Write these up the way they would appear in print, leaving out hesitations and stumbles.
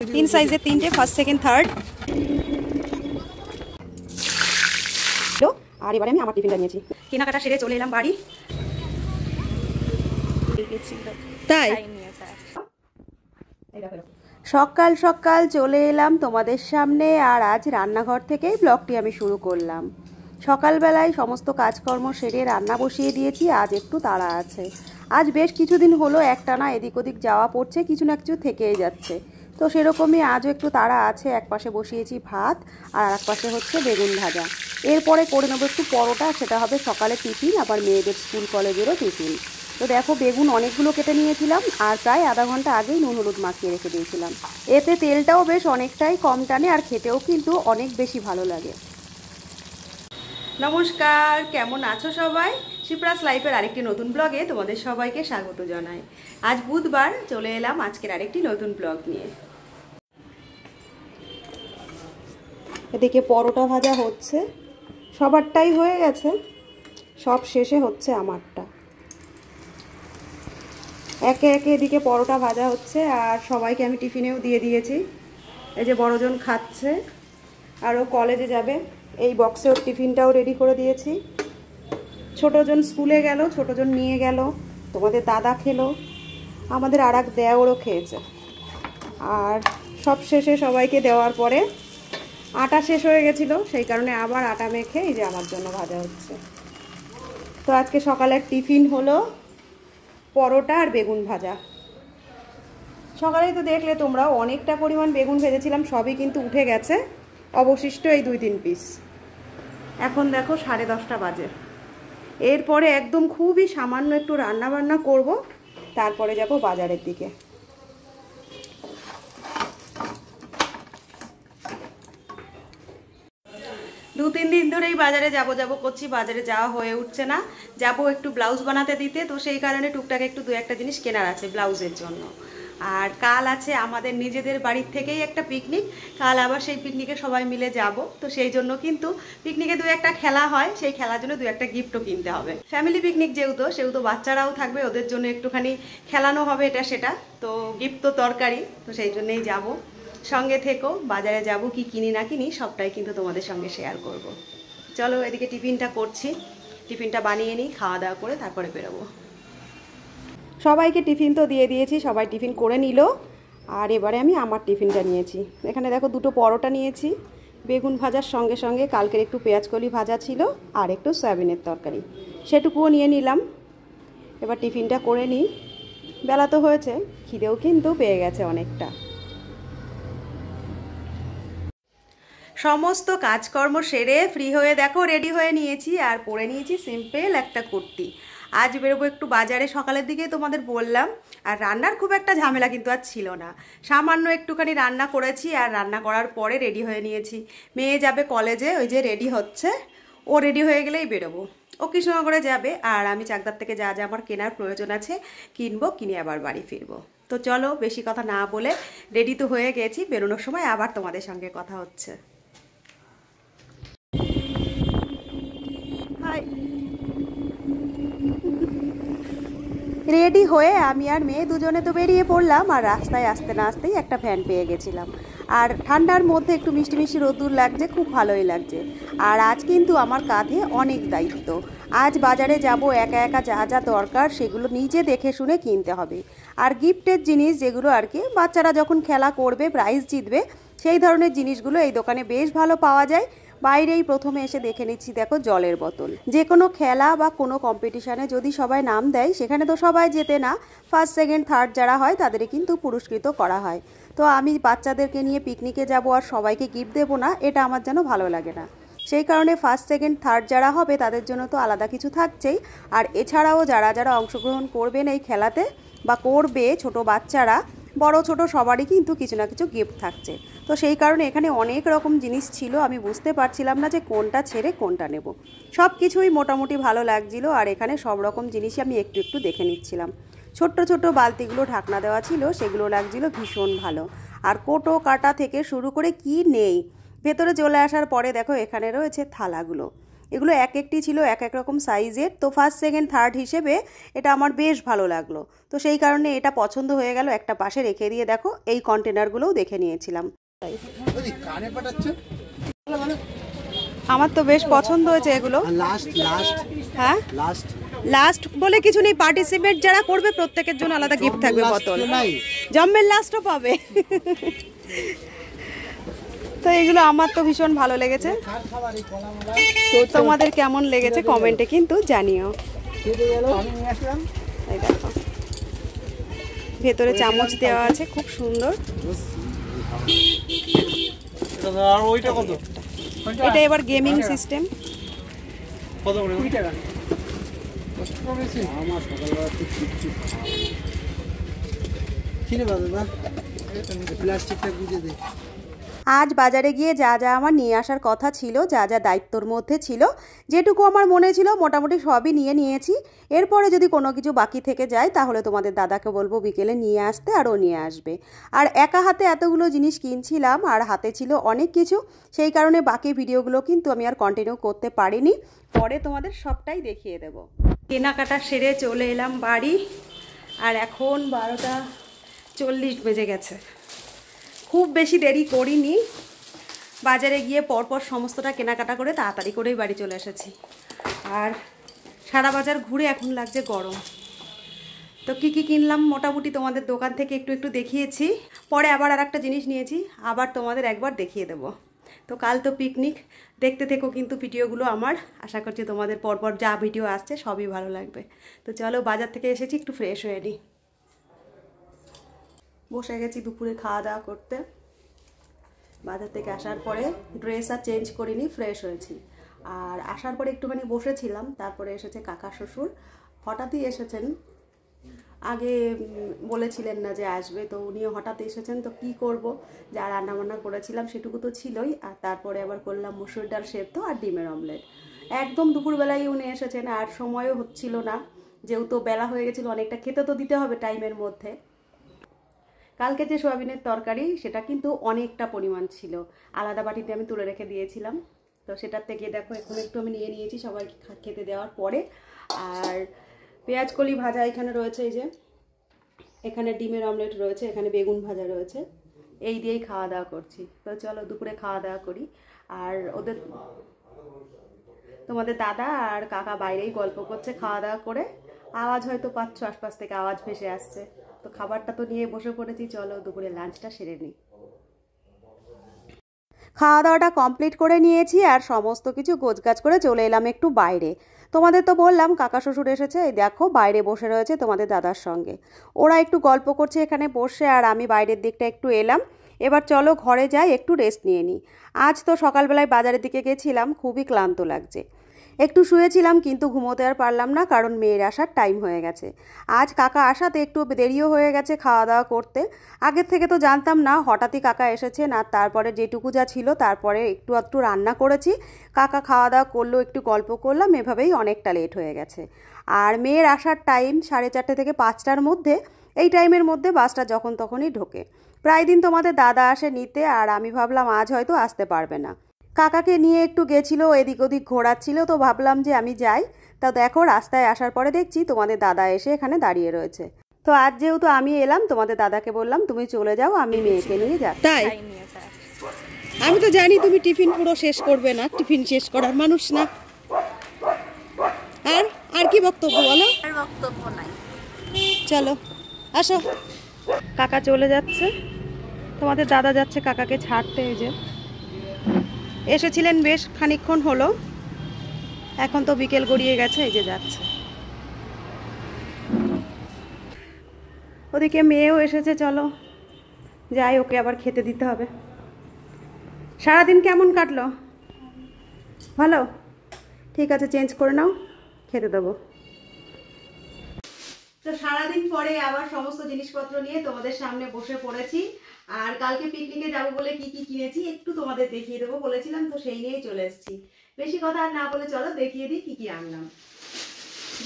तीन साइजे तीनटे first second third আর এবারে আমি আমার টিফিনটা নিয়েছি। কেনাকাটা সেরে চলে এলাম বাড়ি। তাই সকাল সকাল চলে এলাম তোমাদের সামনে, আর আজ রান্নাঘর থেকেই ব্লগটি আমি শুরু করলাম। সকালবেলায় সমস্ত কাজকর্ম সেরে রান্না বসিয়ে দিয়েছি। আজ একটু তাড়া আছে, আজ বেশ কিছুদিন হলো একটানা এদিক ওদিক যাওয়া পড়ছে, কিছু না কিছু থেকেই যাচ্ছে। তো সেরকমই আজও একটু তাড়া আছে। এক পাশে বসিয়েছি ভাত আর এক পাশে হচ্ছে বেগুন ভাজা। এরপরে করে নেবো একটু পরোটা, সেটা হবে সকালে টিফিন, আবার মেয়েদের স্কুল কলেজেরও টিফিন। তো দেখো বেগুন অনেকগুলো কেটে নিয়েছিলাম আর প্রায় আধা ঘন্টা আগেই নুন হলুদ মাখিয়ে রেখে দিয়েছিলাম। এতে তেলটাও বেশ অনেকটাই কম টানে আর খেতেও কিন্তু অনেক বেশি ভালো লাগে। নমস্কার, কেমন আছো সবাই? শিপ্রাস লাইফের আরেকটি নতুন ব্লগে তোমাদের সবাইকে স্বাগত জানাই। আজ বুধবার, চলে এলাম আজকের আরেকটি নতুন ব্লগ নিয়ে। এদিকে পরোটা ভাজা হচ্ছে, সবারটাই হয়ে গেছে, সব শেষে হচ্ছে আমারটা। একে একে এদিকে পরোটা ভাজা হচ্ছে আর সবাইকে আমি টিফিনেও দিয়ে দিয়েছি। এই যে বড়জন খাচ্ছে আর ও কলেজে যাবে, এই বক্সে ওর টিফিনটাও রেডি করে দিয়েছি। ছোটজন স্কুলে গেল, ছোটজন নিয়ে গেল, তোমাদের দাদা খেলো, আমাদের আর এক দেওরও খেয়েছে। আর সব শেষে সবাইকে দেওয়ার পরে আটা শেষ হয়ে গেছিলো, সেই কারণে আবার আটা মেখে এই যে আমার জন্য ভাজা হচ্ছে। তো আজকে সকালের টিফিন হলো পরোটা আর বেগুন ভাজা। সকালেই তো দেখলে তোমরাও অনেকটা পরিমাণ বেগুন ভেজেছিলাম, সবই কিন্তু উঠে গেছে, অবশিষ্ট এই 2-3 পিস। এখন দেখো 10:30 বাজে। এরপরে একদম খুবই সামান্য একটু রান্না বান্না করব, তারপরে যাব বাজারের দিকে। দু-তিন দিন ধরেই বাজারে যাব করছি, বাজারে যাওয়া হয়ে উঠছে না। যাব একটু ব্লাউজ বানাতে দিতে, তো সেই কারণে টুকটাক একটু 2-1টা জিনিস কেনার আছে ব্লাউজের জন্য। আর কাল আছে আমাদের নিজেদের বাড়ির থেকেই একটা পিকনিক, কাল আবার সেই পিকনিকে সবাই মিলে যাব। তো সেই জন্য কিন্তু পিকনিকে 2-1টা খেলা হয়, সেই খেলার জন্য 2-1টা গিফটও কিনতে হবে। ফ্যামিলি পিকনিক সেহেতু বাচ্চারাও থাকবে, ওদের জন্য একটুখানি খেলানো হবে এটা সেটা, তো গিফট তো দরকারই, তো সেই জন্যই যাব। সঙ্গে থেকো, বাজারে যাব, কি কিনি না কিনি সবটাই কিন্তু তোমাদের সঙ্গে শেয়ার করব। চলো এদিকে টিফিনটা করছি, টিফিনটা বানিয়ে নিই, খাওয়া দাওয়া করে তারপরে বেরোবো। সবাইকে টিফিন তো দিয়ে দিয়েছি, সবাই টিফিন করে নিল। আর এবারে আমি আমার টিফিনটা নিয়েছি। এখানে দেখো 2টো পরোটা নিয়েছি বেগুন ভাজার সঙ্গে সঙ্গে, কালকের একটু পেঁয়াজকলি ভাজা ছিল আর একটু সয়াবিনের তরকারি, সেটুকুও নিয়ে নিলাম। এবার টিফিনটা করে নিই, বেলা তো হয়েছে, খিদেও কিন্তু পেয়ে গেছে অনেকটা। সমস্ত কাজকর্ম সেরে ফ্রি হয়ে দেখো রেডি হয়ে নিয়েছি আর পরে নিয়েছি সিম্পল একটা কুর্তি। আজ বেরোবো একটু বাজারে, সকালের দিকে তোমাদের বললাম। আর রান্নার খুব একটা ঝামেলা কিন্তু আজ ছিল না, সামান্য একটুখানি রান্না করেছি আর রান্না করার পরে রেডি হয়ে নিয়েছি। মেয়ে যাবে কলেজে, ওই যে রেডি হচ্ছে, ও রেডি হয়ে গেলেই বেরোবো। ও কৃষ্ণনগরে যাবে আর আমি চাকদার থেকে যা যা আমার কেনার প্রয়োজন আছে কিনবো, কিনে আবার বাড়ি ফিরবো। তো চলো বেশি কথা না বলে রেডি তো হয়ে গেছি, বেরোনোর সময় আবার তোমাদের সঙ্গে কথা হচ্ছে। রেডি হয়ে আমি আর মেয়ে দুজনে তো বেরিয়ে পড়লাম, আর রাস্তায় আসতে না আসতেই একটা ভ্যান পেয়ে গেছিলাম। আর ঠান্ডার মধ্যে একটু মিষ্টি মিষ্টি রোদ্দুর লাগছে, খুব ভালোই লাগছে। আর আজ কিন্তু আমার কাঁধে অনেক দায়িত্ব। আজ বাজারে যাব, একা একা যা যা দরকার সেগুলো নিজে দেখে শুনে কিনতে হবে। আর গিফটের জিনিস যেগুলো আর কি, বাচ্চারা যখন খেলা করবে, প্রাইজ জিতবে, সেই ধরনের জিনিসগুলো এই দোকানে বেশ ভালো পাওয়া যায়। বাইরেই প্রথমে এসে দেখে নিচ্ছি, দেখো জলের বোতল। যে কোনো খেলা বা কোনো কম্পিটিশানে যদি সবাই নাম দেয়, সেখানে তো সবাই জেতে না, ফার্স্ট সেকেন্ড থার্ড যারা হয় তাদের কিন্তু পুরস্কৃত করা হয়। তো আমি বাচ্চাদেরকে নিয়ে পিকনিকে যাব আর সবাইকে গিফট দেবো না, এটা আমার যেন ভালো লাগে না। সেই কারণে ফার্স্ট সেকেন্ড থার্ড যারা হবে তাদের জন্য তো আলাদা কিছু থাকছেই। আর এছাড়াও যারা যারা অংশগ্রহণ করবেন এই খেলাতে বা করবে, ছোট বাচ্চারা বড় ছোট সবারই কিন্তু কিছু না কিছু গিফট থাকছে। তো সেই কারণে এখানে অনেক রকম জিনিস ছিল, আমি বুঝতে পারছিলাম না যে কোনটা ছেড়ে কোনটা নেব। সব কিছুই মোটামুটি ভালো লাগছিল, আর এখানে সব রকম জিনিসই আমি একটু একটু দেখে নিচ্ছিলাম। ছোট্ট ছোট্ট বালতিগুলো ঢাকনা দেওয়া ছিল, সেগুলো লাগছিল ভীষণ ভালো। আর কোটো কাটা থেকে শুরু করে কি নেই। ভেতরে চলে আসার পরে দেখো এখানে রয়েছে থালাগুলো। এগুলো এক একটি ছিল এক এক রকম সাইজের। তো ফার্স্ট সেকেন্ড থার্ড হিসেবে এটা আমার বেশ ভালো লাগলো, তো সেই কারণে এটা পছন্দ হয়ে গেল, একটা পাশে রেখে দিয়ে দেখো এই কন্টেনারগুলোও দেখে নিয়েছিলাম। আমার তো বেশ পছন্দ হয়েছে এগুলো। হ্যাঁ লাস্ট বলে কিছু নেই, পার্টিসিপেট যারা করবে প্রত্যেকের জন্য আলাদা গিফট থাকবে, বোতল জম্মের লাস্টও পাবে। তো এগুলো আমার তো ভীষণ ভালো লেগেছে, তো তোমাদের কেমন লেগেছে কমেন্টে কিন্তু জানিও। এই দেখো ভেতরে চামচ দেওয়া আছে, খুব সুন্দর। এটা এবার গেমিং সিস্টেম। আজ বাজারে গিয়ে যা যা আমার নিয়ে আসার কথা ছিল, যা যা দায়িত্বর মধ্যে ছিল, যেটুকু আমার মনে ছিল মোটামুটি সবই নিয়ে নিয়েছি। এরপরে যদি কোনো কিছু বাকি থেকে যায় তাহলে তোমাদের দাদাকে বলবো বিকেলে নিয়ে আসতে, আর ও নিয়ে আসবে। আর একা হাতে এতগুলো জিনিস কিনছিলাম আর হাতে ছিল অনেক কিছু, সেই কারণে বাকি ভিডিওগুলো কিন্তু আমি আর কন্টিনিউ করতে পারিনি, পরে তোমাদের সবটাই দেখিয়ে দেব। কেনাকাটা সেরে চলে এলাম বাড়ি, আর এখন 12:40 বেজে গেছে। খুব বেশি দেরি করিনি, বাজারে গিয়ে পরপর সমস্তটা কেনাকাটা করে তাড়াতাড়ি করেই বাড়ি চলে এসেছি। আর সারা বাজার ঘুরে এখন লাগছে গরম। তো কি কি কিনলাম মোটামুটি তোমাদের দোকান থেকে একটু একটু দেখিয়েছি, পরে আবার আর একটা জিনিস নিয়েছি, আবার তোমাদের একবার দেখিয়ে দেব। তো কাল তো পিকনিক, দেখতে থেকো কিন্তু ভিডিওগুলো আমার, আশা করছি তোমাদের পরপর যা ভিডিও আসছে সবই ভালো লাগবে। তো চলো বাজার থেকে এসেছি, একটু ফ্রেশ হয়ে নিই। বসে গেছি দুপুরে খাওয়া দাওয়া করতে। বাজার থেকে আসার পরে ড্রেস আর চেঞ্জ করিনি, ফ্রেশ হয়েছি। আর আসার পরে একটুখানি বসেছিলাম, তারপরে এসেছে কাকা শ্বশুর, হঠাৎই এসেছেন। আগে বলেছিলেন না যে আসবে, তো উনিও হঠাৎ এসেছেন। তো কি করব, যা রান্নাবান্না করেছিলাম সেটুকু তো ছিলই, আর তারপরে আবার করলাম মসুর ডাল সেদ্ধ আর ডিমের অমলেট। একদম দুপুরবেলায় উনি এসেছেন, আর সময়ও হচ্ছিল না, যেহেতু বেলা হয়ে গেছিলো অনেকটা, খেতে তো দিতে হবে টাইমের মধ্যে। কালকে যে সোয়াবিনের তরকারি সেটা কিন্তু অনেকটা পরিমাণ ছিল, আলাদা বাটিতে আমি তুলে রেখে দিয়েছিলাম। তো সেটার থেকে দেখো এখন একটু আমি নিয়ে নিয়েছি সবাইকে খেতে দেওয়ার পরে। আর পেঁয়াজ কলি ভাজা এখানে রয়েছে, এই যে এখানে ডিমের অমলেট রয়েছে, এখানে বেগুন ভাজা রয়েছে, এই দিয়েই খাওয়া দাওয়া করছি। তো চলো দুপুরে খাওয়া দাওয়া করি। আর তোমাদের দাদা আর কাকা বাইরেই গল্প করছে খাওয়া দাওয়া করে, আওয়াজ হয়তো পাচ্ছ, আশপাশ থেকে আওয়াজ ভেসে আসছে। তো খাবারটা তো নিয়ে বসে পড়েছি, চলো দুপুরে লাঞ্চটা সেরে নিই। খাওয়া দাওয়াটা কমপ্লিট করে নিয়েছি, আর সমস্ত কিছু গোছগাছ করে চলে এলাম একটু বাইরে। তোমাদের তো বললাম কাকা শ্বশুর এসেছে, এই দেখো বাইরে বসে রয়েছে তোমাদের দাদার সঙ্গে, ওরা একটু গল্প করছে এখানে বসে, আর আমি বাইরের দিকটা একটু এলাম। এবার চলো ঘরে যাই, একটু রেস্ট নিয়ে নিই। আজ তো সকালবেলায় বাজারের দিকে গেছিলাম, খুবই ক্লান্ত লাগছে, একটু শুয়েছিলাম কিন্তু ঘুমোতে আর পারলাম না, কারণ মেয়ের আসার টাইম হয়ে গেছে। আজ কাকা আসাতে একটু দেরিও হয়ে গেছে খাওয়া দাওয়া করতে। আগের থেকে তো জানতাম না, হঠাৎই কাকা এসেছেন, আর তারপরে যেটুকু যা ছিল তারপরে একটু একটু রান্না করেছি। কাকা খাওয়া দাওয়া করলো, একটু গল্প করলাম, এভাবেই অনেকটা লেট হয়ে গেছে। আর মেয়ের আসার টাইম 4:30 থেকে 5টার মধ্যে, এই টাইমের মধ্যে বাসটা যখন তখনই ঢোকে। প্রায় দিন তোমাদের দাদা আসে নিতে, আর আমি ভাবলাম আজ হয়তো আসতে পারবে না। কাকাকে নিয়ে একটু গেছিলো, এদিক ওদিক ঘোরাচ্ছিল, তো ভাবলাম যে আমি যাই। তা দেখো রাস্তায় আসার পরে দেখছি তোমাদের দাদা এসে এখানে দাঁড়িয়ে রয়েছে। তো আজ যেহেতু আমি এলাম, তোমাদের দাদাকে বললাম তুমি চলে যাও, আমি মেয়েকে নিয়ে যাচ্ছি। তাই আমি তো জানি তুমি টিফিন পুরো শেষ করবে না, টিফিন শেষ করার মানুষ না। আর কি বক্তব্য বলো? আর বক্তব্য নাই, চলো আসো। কাকা চলে যাচ্ছে, তোমাদের দাদা যাচ্ছে কাকাকে ছাড়তে। এই যে এসেছিলেন বেশ খানিকক্ষণ হলো, এখন তো বিকেল গড়িয়ে গেছে, এই যে যাচ্ছে। ওদিকে মেয়েও এসেছে, চলো যাই, ওকে আবার খেতে দিতে হবে। সারাদিন কেমন কাটলো? ভালো, ঠিক আছে চেঞ্জ করে নাও, খেতে দেবো। তো সারাদিন পরে আবার সমস্ত জিনিসপত্র নিয়ে তোমাদের সামনে বসে পড়েছি। আর কালকে পিকনিকে যাবো বলে কি কি কিনেছি একটু তোমাদের দেখিয়ে দেবো বলেছিলাম, তো সেই নিয়েই চলে এসেছি। বেশি কথা আর না বলে চলো দেখিয়ে দিই কি কি আনলাম।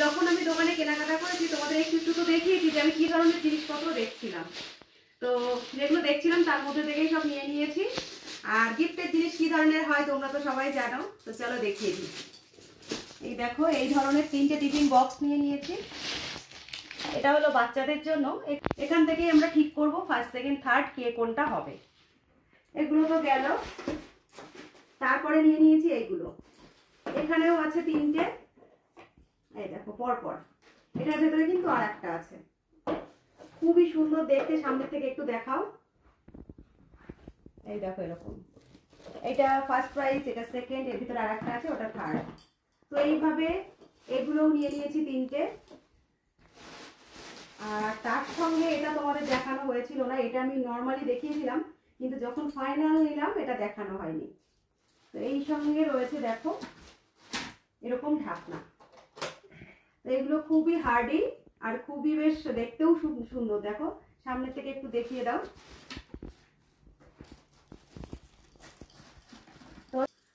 যখন আমি দোকানে কেনাকাটা করেছি তোমাদের একটু একটু তো দেখিয়েছি যে আমি কি ধরনের জিনিসপত্র দেখছিলাম। তো যেগুলো দেখছিলাম তার মধ্যে থেকেই সব নিয়ে নিয়েছি। আর গিফটের জিনিস কি ধরনের হয় তোমরা তো সবাই জানো, তো চলো দেখিয়ে দিই। এই দেখো এই ধরনের 3টে টিফিন বক্স নিয়ে নিয়েছি। এটা হলো বাচ্চাদের জন্য। এখান থেকেই আমরা ঠিক করব ফার্স্ট সেকেন্ড থার্ড কে কোনটা হবে। এগুলো তো গেল। তারপরে নিয়ে নিয়েছি এইগুলো, এখানেও আছে 3টে, এই দেখো পরপর। এটার ভেতরে কিন্তু আর একটা আছে, খুবই সুন্দর দেখতে, সামনে থেকে একটু দেখাও। এই দেখো এরকম, এটা ফার্স্ট প্রাইজ, এটা সেকেন্ড, এর ভিতরে আর একটা আছে, ওটা থার্ড। তো এইভাবে এগুলোও নিয়ে নিয়েছি 3টে। আর তার সঙ্গে এটা তোমাদের দেখানো হয়েছিল না, এটা আমি নর্মালি দেখিয়েছিলাম, কিন্তু যখন ফাইনাল নিলাম এটা দেখানো হয়নি। তো এই সঙ্গে রয়েছে দেখো এরকম ঢাকনা। তো এগুলো খুবই হার্ডি আর খুবই বেশ দেখতেও সুন্দর। দেখো সামনে থেকে একটু দেখিয়ে দাও।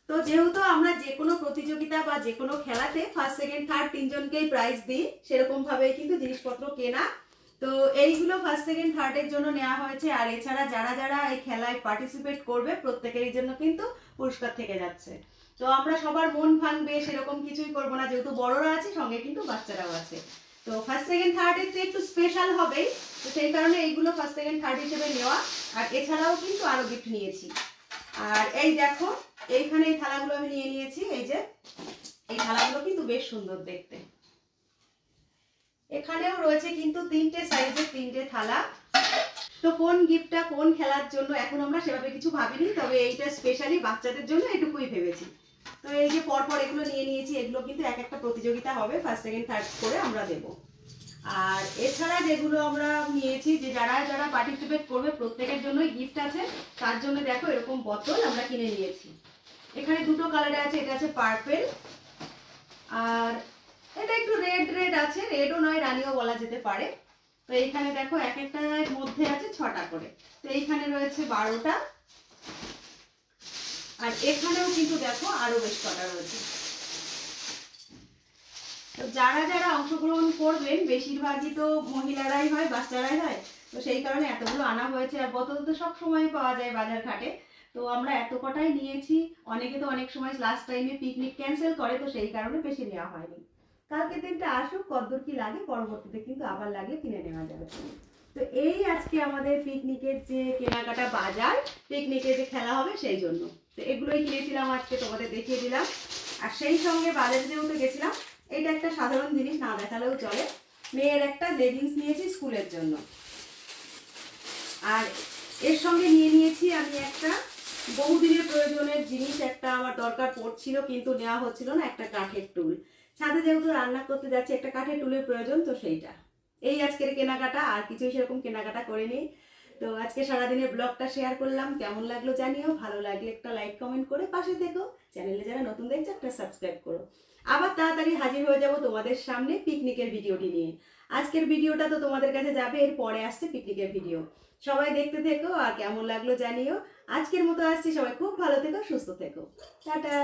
তো যেহেতু আমরা যে কোনো প্রতিযোগিতা বা যে কোনো খেলাতে ফার্স্ট সেকেন্ড থার্ড 3জনকেই প্রাইজ দিই, সেরকম ভাবে কিন্তু জিনিসপত্র কেনা। তো এইগুলো ফার্স্ট সেকেন্ড থার্ডের জন্য নেওয়া হয়েছে। আর এছাড়া যারা যারা এই খেলায় পার্টিসিপেট করবে প্রত্যেকেরই জন্য কিন্তু পুরস্কার থেকে যাচ্ছে। তো আমরা সবার মন ভাঙবে সেরকম কিছুই করব না, যেহেতু বড়রা আছে সঙ্গে কিন্তু বাচ্চারাও আছে। তো ফার্স্ট সেকেন্ড থার্ডের চেয়ে একটু স্পেশাল হবেই, তো সেই কারণে এইগুলো ফার্স্ট সেকেন্ড থার্ড হিসেবে নেওয়া। আর এছাড়াও কিন্তু আরো গিফট নিয়েছি। আর এই দেখো এইখানে এই থালাগুলো আমি নিয়ে নিয়েছি। এই যে এই থালাগুলো কিন্তু বেশ সুন্দর দেখতে। এখানেও রয়েছে কিন্তু 3টে সাইজের 3টে থালা। তো কোন গিফটটা কোন খেলার জন্য এখন আমরা সেভাবে কিছু ভাবিনি, তবে এইটা স্পেশালি বাচ্চাদের জন্য এটুকুই ভেবেছি। তো এই যে পরপর এগুলো নিয়ে নিয়েছি, এগুলো কিন্তু এক একটা প্রতিযোগিতা হবে, ফার্স্ট সেকেন্ড থার্ড করে আমরা দেবো। আর এছাড়া যেগুলো আমরা নিয়েছি, যে যারা যারা পার্টিসিপেট করবে প্রত্যেকের জন্যই গিফট আছে। তার জন্য দেখো এরকম বোতল আমরা কিনে নিয়েছি। এখানে দুটো কালারে আছে, এটা আছে পার্পেল আর এটা একটু রেড রেড আছে, রেডও নয় রানিও বলা যেতে পারে। তো এইখানে দেখো এক একটার মধ্যে আছে 6টা করে। তো এইখানে রয়েছে 12টা, আর এখানেও কিন্তু দেখো আরো বেশ কটা রয়েছে। তো যারা যারা অংশগ্রহণ করবেন বেশিরভাগই তো মহিলারাই হয়, বাচ্চারাই হয়। তো সেই কারণে এতগুলো আনা হয়েছে। আর বোতল তো সব সময় পাওয়া যায় বাজার ঘাটে, তো আমরা এত কটাই নিয়েছি। অনেকে তো অনেক সময় লাস্ট টাইমে পিকনিক ক্যান্সেল করে, তো সেই কারণে বেশি নেওয়া হয়নি। কালকে দিনটা আসুক, কতদূর কি লাগে পরবর্তীতে কিন্তু আবার লাগলে কিনে নেওয়া যাবে। তো এই আজকে আমাদের পিকনিকের যে কেনাকাটা বাজার, পিকনিকে যে খেলা হবে সেই জন্য। তো এগুলোই কিনেছিলাম আজকে, তোমাদের দেখিয়ে দিলাম। আর সেই সঙ্গে বাজারে যেহেতু গেছিলাম, এটা একটা সাধারণ জিনিস না দেখালেও চলে, মেয়ের একটা লেগিংস নিয়েছি স্কুলের জন্য। আর এর সঙ্গে নিয়ে নিয়েছি আমি একটা বহুদিনের প্রয়োজনের জিনিস, একটা আমার দরকার পড়ছিল কিন্তু নেওয়া হচ্ছিল না, একটা কাঠের টুল। ছাদে যেহেতু রান্না করতে যাচ্ছি, একটা কাঠের টুলের প্রয়োজন, তো সেইটা। এই আজকের কেনাকাটা, আর কিছুই সেরকম কেনাকাটা করিনি। তো আজকে সারাদিনের ব্লগটা শেয়ার করলাম, কেমন লাগলো জানিও। ভালো লাগলে একটা লাইক কমেন্ট করে পাশে থেকো। চ্যানেলে যারা নতুন দেখছে একটা সাবস্ক্রাইব করো। আবার তাড়াতাড়ি হাজির হয়ে যাব তোমাদের সামনে পিকনিকের ভিডিওটি নিয়ে। আজকের ভিডিওটা তো তোমাদের কাছে যাবে, এর পরে আসছে পিকনিকের ভিডিও। সবাই দেখতে থেকো আর কেমন লাগলো জানিও। আজকের মতো আসছি, সবাই খুব ভালো থেকো, সুস্থ থেকো, টাটা।